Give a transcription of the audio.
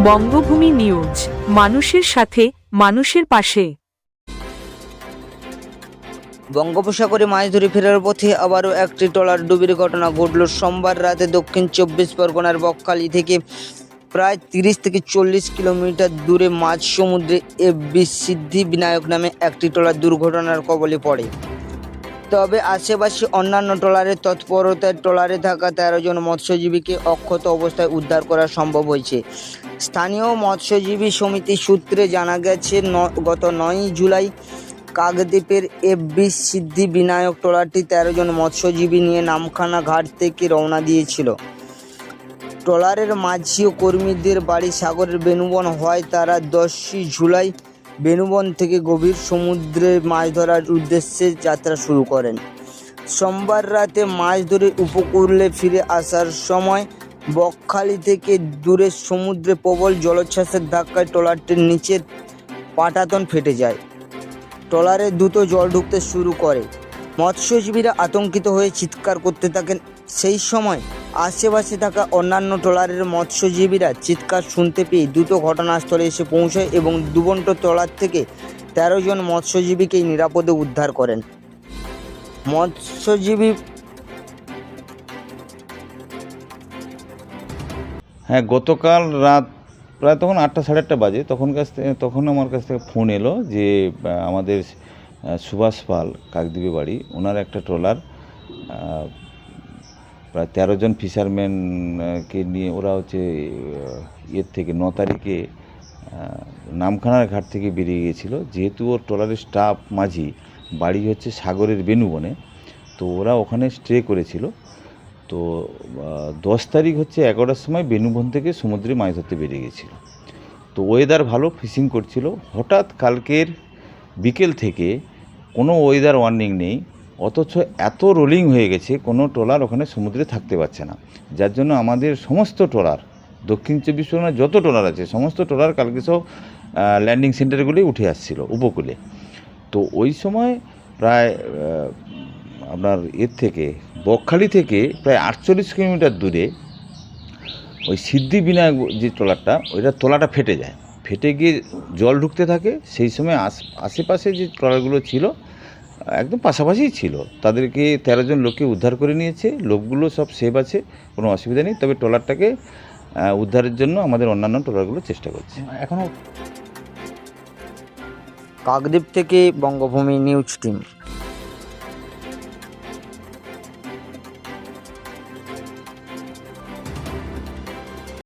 বঙ্গভূমি news, মানুষের সাথে, মানুষের পাশে। বঙ্গোপসাগরে মাছ ধরে ফেরার পথে আবারও একটি ট্রলার ডুবির ঘটনা ঘটল সোমবার রাতে দক্ষিণ 24 পরগনার বকখালি থেকে প্রায় 30 থেকে 40 কিলোমিটার দূরে মাঝ সমুদ্রে এফবি সিদ্ধি বিনায়ক নামে একটি ট্রলার দুর্ঘটনার কবলে পড়ে। তবে আশেপাশে অন্যান্য ট্রলারের তৎপরতায় ট্রলারে থাকা 13 জন মৎস্যজীবীকে অক্ষত অবস্থায় উদ্ধার করা সম্ভব হয়েছে। স্থানীয় মৎস্যজীবী সমিতি সূত্রে জানা গেছে, গত 9 জুলাই কাকদ্বীপের এফবি সিদ্ধি বিনায়ক ট্রলারটি 13 জন মৎস্যজীবী নিয়ে নামখানা ঘাট থেকে রওনা দিয়েছিল। ট্রলারের মাঝি ও কর্মীদের বাড়ি সাগরের বেনুবন হওয়ায় তারা 10 জুলাই বেনুবন থেকে গভীর সমুদ্রে মাছ ধরার উদ্দেশ্যে যাত্রা শুরু করেন। সোমবার রাতে মাছ ধরে উপকূলে ফিরে আসার সময় বকখালি থেকে দূরের সমুদ্রে প্রবল জলোচ্ছ্বাসের ধাক্কায় ট্রলারটির নিচের পাটাতন ফেটে যায়। ট্রলারে দ্রুত জল ঢুকতে শুরু করে। মৎস্যজীবীরা আতঙ্কিত হয়ে চিৎকার করতে থাকেন। সেই সময় আশেপাশে থাকা অন্যান্য ট্রলারের মৎস্যজীবীরা চিৎকার শুনতে পেয়ে দ্রুত ঘটনাস্থলে এসে পৌঁছায় এবং ডুবন্ত ট্রলার থেকে 13 জন মৎস্যজীবীকে নিরাপদে উদ্ধার করেন। মৎস্যজীবী গতকাল রাত প্রায় তখন 8টা সাড়ে 8টা বাজে, তখন আমার কাছ থেকে ফোন এলো যে আমাদের সুভাষ পাল কাকদ্বীপে বাড়ি, ওনার একটা ট্রলার প্রায় 13 জন ফিশারম্যানকে নিয়ে ওরা ইয়ের থেকে 9 তারিখে নামখানার ঘাট থেকে বেরিয়ে গিয়েছিল। যেহেতু ওর ট্রলারের স্টাফ মাঝি বাড়ি হচ্ছে সাগরের বেনুবনে, তো ওরা ওখানে স্টে করেছিল। তো 10 তারিখ 11টার সময় বেনুবন থেকে সমুদ্রে মাছ ধরতে বেরিয়ে গেছিলো। তো ওয়েদার ভালো, ফিশিং করছিল। হঠাৎ কালকের বিকেল থেকে কোনো ওয়েদার ওয়ার্নিং নেই, অথচ এত রোলিং হয়ে গেছে কোনো ট্রলার ওখানে সমুদ্রে থাকতে পারছে না। যার জন্য আমাদের সমস্ত ট্রলার, দক্ষিণ 24 পরগনার যত ট্রলার আছে সমস্ত ট্রলার কালকে সব ল্যান্ডিং সেন্টারগুলোই উঠে আসছিল উপকূলে। তো ওই সময় প্রায় আপনার থেকে বকখালি থেকে প্রায় 48 কিলোমিটার দূরে ওই সিদ্ধি বিনায়ক যে ট্রলারটা ফেটে যায়, ফেটে গিয়ে জল ঢুকতে থাকে। সেই সময় আশেপাশে যে ট্রলারগুলো ছিল একদম পাশাপাশিই ছিল, তাদেরকে 13 জন লোককে উদ্ধার করে নিয়েছে। লোকগুলো সব সেভ আছে, কোনো অসুবিধা নেই। তবে ট্রলারটাকে উদ্ধারের জন্য আমাদের অন্যান্য ট্রলারগুলো চেষ্টা করছে এখনও। কাকদ্বীপ থেকে বঙ্গভূমি নিউজ টিম।